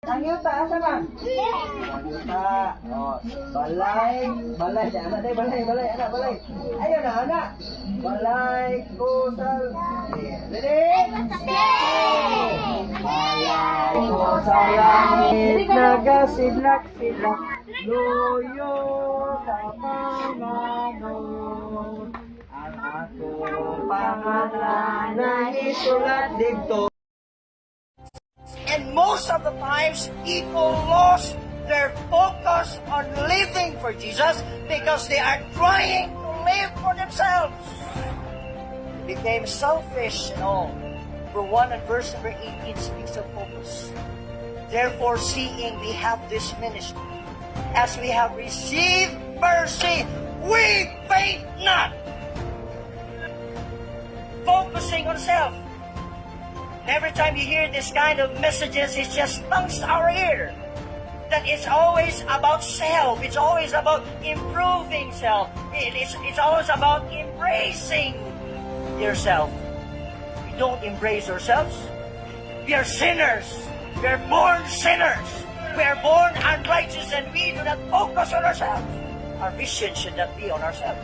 Ang yuta, asa man? Ang yuta. Oh, balay. Balay. Anak day, balay. Balay. Anak, balay. Ayun na, anak. Balay, kusal. Ready? Balay, kusal, langit, nagasidlak-sidlak. Luyo sa Panginoon. Ang akong pangalan na isulat dito. And most of the times, people lost their focus on living for Jesus because they are trying to live for themselves. Became selfish and all. For 1 and verse number 18 speaks of focus. Therefore, seeing we have this ministry, as we have received mercy, we faint not. Focusing on self. And every time you hear this kind of messages, it just stunts our ear. That it's always about self. It's always about improving self. It's always about embracing yourself. We don't embrace ourselves. We are sinners. We are born sinners. We are born unrighteous, and we do not focus on ourselves. Our vision should not be on ourselves.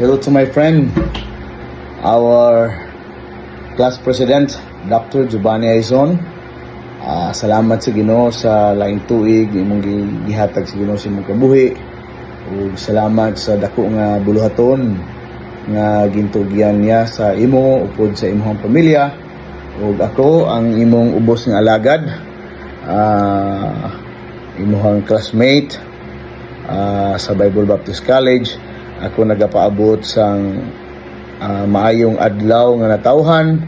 Hello to my friend, our class president, Dr. Giovanni Aizon. Salamat sa Ginoo sa laing tuig imong gihatag sa Ginoo sa imong kabuhi. Ug salamat sa dako nga buluhaton nga gintugyan niya sa imo upod sa imong pamilya. Ug ako ang imong ubos nga alagad, imong classmate sa Bible Baptist College. Ako nagapaabot sang maayong adlaw nga natawhan.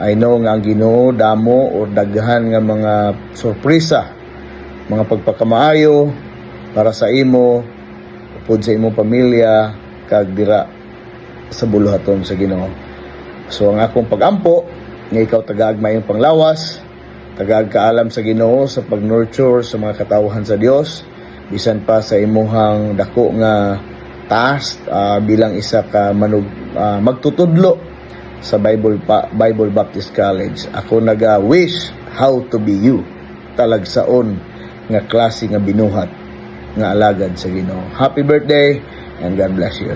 I know nga ang Ginoo damo o daghan nga mga sorpresa, mga pagpakamaayo para sa imo upod sa imong pamilya kag dira sa buluhaton sa Ginoo. So ang akong pagampo nga ikaw tagaag mayong panglawas, tagaag kaalam sa Ginoo sa pag-nurture sa mga katawhan sa Dios, bisan pa sa imong dako nga task bilang isa ka magtutudlo sa Bible Baptist College. Ako naga-wish how to be you, talagsaon nga klase nga binuhat nga alagad sa Ginoo. Happy birthday and God bless you.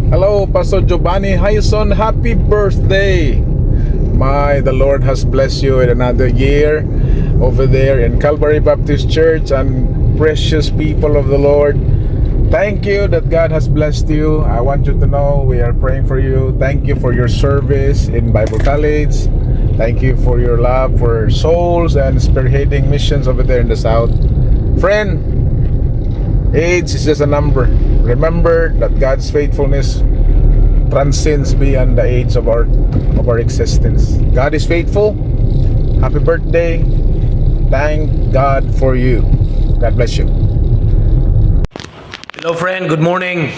Hello, Pastor Giovanni Aizon. Happy birthday! The Lord has blessed you with another year over there in Calvary Baptist Church, and precious people of the Lord. Thank you that God has blessed you. I want you to know we are praying for you. Thank you for your service in Bible College. Thank you for your love for souls and spearheading missions over there in the South. Friend, age is just a number. Remember that God's faithfulness transcends beyond the age of our existence. God is faithful. Happy birthday. Thank God for you. God bless you. Hello friend, good morning.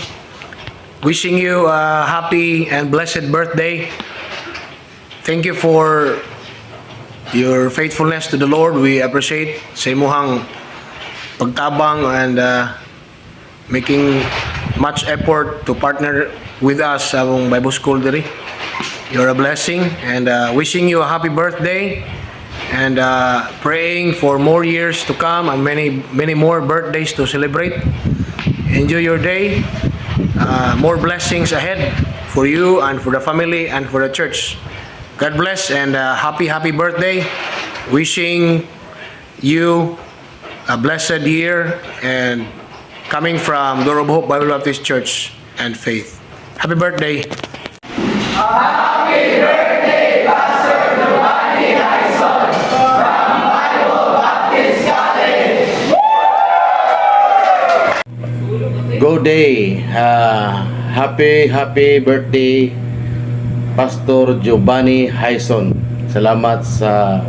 Wishing you a happy and blessed birthday. Thank you for your faithfulness to the Lord. We appreciate sa imuhang pagtabang and making much effort to partner with us sa Bible School diri. You're a blessing, and wishing you a happy birthday, and praying for more years to come and many more birthdays to celebrate. Enjoy your day. More blessings ahead for you and for the family and for the church. God bless, and happy birthday. Wishing you a blessed year, and coming from Door of Hope Bible Baptist Church and Faith. Happy birthday. Happy birthday, Pastor Giovanni Aizon from Bible Baptist College. Good day. Happy birthday, Pastor Giovanni Aizon. Salamat sa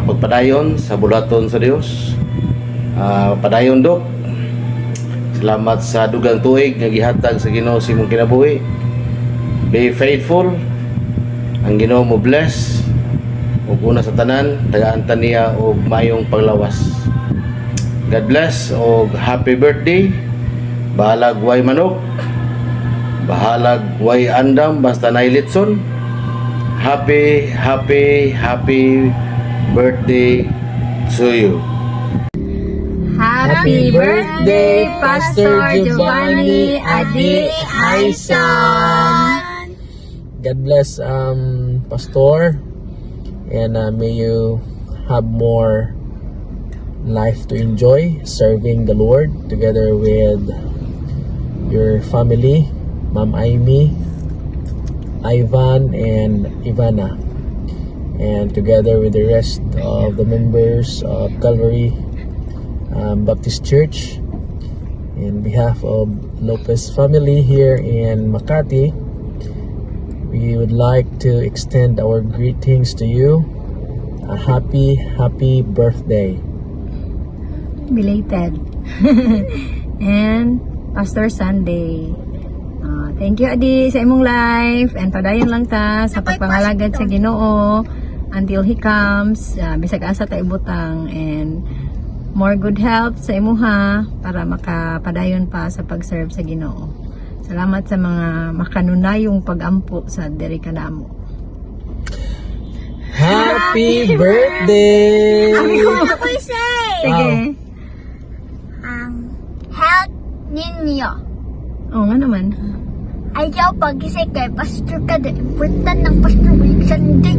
pagpadayon sa bulaton sa Dios. Padayon dok. Salamat sa dugang tuig nga gihatag sa Ginoo sa imong kinabuhi. be faithful. Ang Ginoo mo bless. Ug una sa tanan, tagaan niya og mayong paglawas. God bless og happy birthday. Bahalag way manok. Bahalag way andam basta nailitson. Happy birthday to you. Happy birthday, Pastor Giovanni Adi Hyson! God bless, Pastor, and may you have more life to enjoy serving the Lord together with your family, Ma'am Amy, Ivan, and Ivana, and together with the rest of the members of Calvary Baptist Church. In behalf of Lopez family here in Makati, we would like to extend our greetings to you. A happy birthday. Belated. And Pastor Sunday. Thank you, Adi, sa imong life. And padayon lang ta sa pagpangalagad sa Ginoo until He comes. Bisag asa ta ibutang. And more good health sa imuha para makapadayon pa sa pag-serve sa Ginoo. Salamat sa mga makanunayong pag-ampo sa diri kanamo. Happy birthday! Ako say, Sige. health ninyo. Oo nga naman. Ayaw pag-isay kay Pastor ka, important ng Pastor Week Sunday.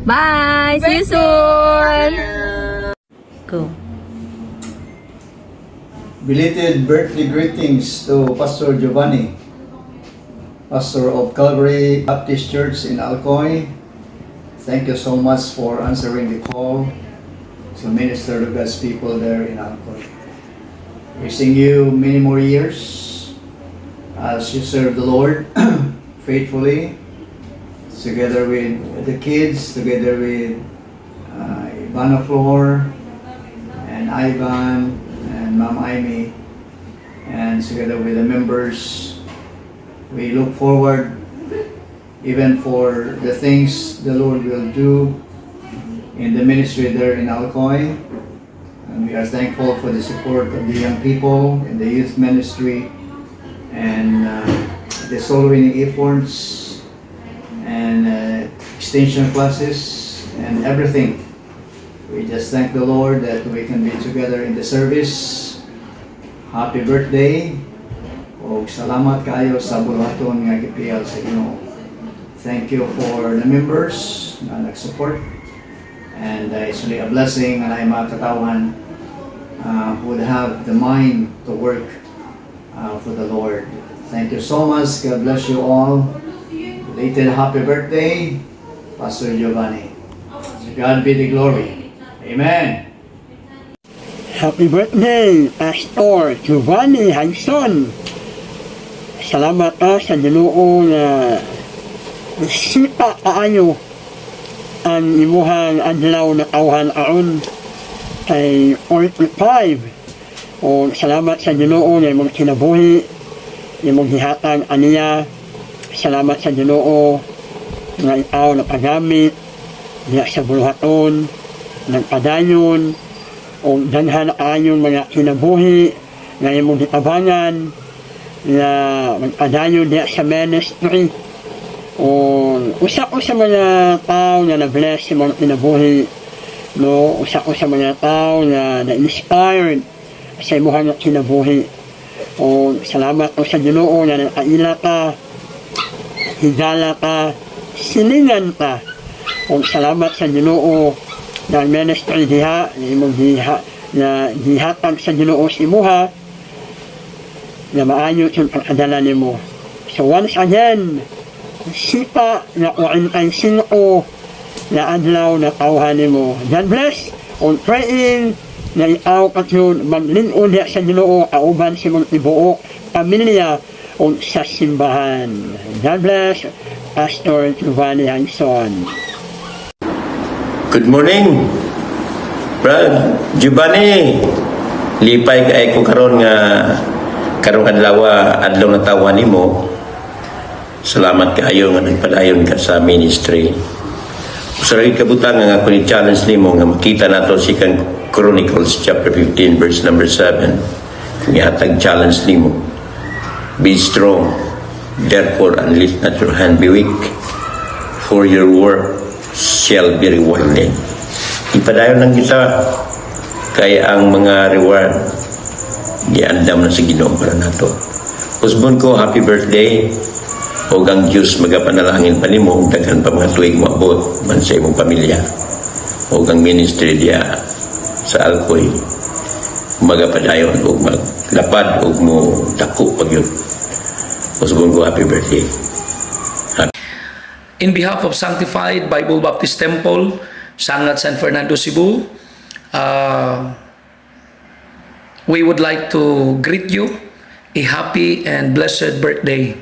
Bye! See you soon! Go. Belated birthday greetings to Pastor Giovanni, pastor of Calvary Baptist Church in Alcoy. Thank you so much for answering the call to minister to God's people there in Alcoy. Wishing you many more years as you serve the Lord faithfully, together with the kids, together with Ivana Flor and Ivan and Ma'am Amy, and together with the members. We look forward even for the things the Lord will do in the ministry there in Alcoy. And we are thankful for the support of the young people in the youth ministry and the soul winning efforts and extension classes and everything. We just thank the Lord that we can be together in the service. Happy birthday. O salamat kayo sa bulaton nga gipiyal sa Ginoo. Thank you for the members na nag-support. And it's really a blessing and ay mga katawan would have the mind to work for the Lord. Thank you so much. God bless you all. Belated happy birthday, Pastor Giovanni. To God be the glory. Amen. Happy birthday, Pastor Giovanni Hyson. Salamat ka sa Ginoo na sipa kaayo ang imuhang adlaw na tawhan aon kay 45. O salamat sa Ginoo na imong kinabuhi, imong gihatan aniya. Salamat sa Ginoo nga ikaw napagamit diya sa buluhaton, nagpadayon o danhan ayon mga kinabuhi nga imong gitabangan na magpadayon diya sa ministry. O usa ko sa mga tao na na-bless sa mga kinabuhi, no? Usa ko sa mga tao na na-inspired sa imuhang kinabuhi. O salamat ko sa Ginoo na nakaila ka, higala ka, silingan ka. O salamat sa Ginoo na ministry diha, na imong na dihatag sa Ginoo sa imuha na maayo yung pagkadala nimo. So once again, sipa na 45 na adlaw na tawhan nimo. God bless on praying na ikaw katyon maglingkod sa Ginoo kauban sa imong tibuok pamilya o sa simbahan. God bless, Pastor Giovanni Hyson. Good morning, Brad Giovanni. Lipay kay ko karon nga karong adlaw na tawhan nimo. Salamat kaayo nga nagpadayon ka sa ministry. Sa lagi kabutang nga ako ni challenge nimo nga makita nato si kang Chronicles chapter 15 verse number 7. Ihatag challenge nimo. Be strong, therefore, and lift not your hand, be weak, for your work shall be rewarded. Ipadayon lang kita, kaya ang mga reward, giandam na sa Ginoo para nato. Usbon ko, happy birthday, o ang Diyos magapanalangin pa nimo, daghan pa mga tuig mo abot, man sa imong pamilya, o ang ministry diya sa Alcoy, magapadayon, o maglapad, o mo dako pag yun. Usbon ko, happy birthday. In behalf of Sanctified Bible Baptist Temple, Sangat San Fernando, Cebu, we would like to greet you a happy and blessed birthday.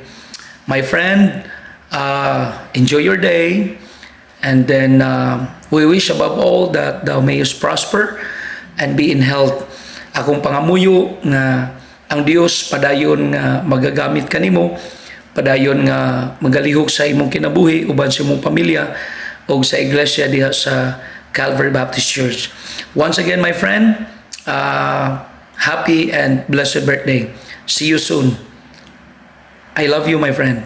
My friend, enjoy your day, and then we wish above all that thou mayest prosper and be in health. Akong pangamuyo nga ang Dios padayon nga magagamit kanimo, padayon nga magalihok sa imong kinabuhi uban sa imong pamilya o sa iglesia diha sa Calvary Baptist Church. Once again, my friend, happy and blessed birthday. See you soon. I love you, my friend.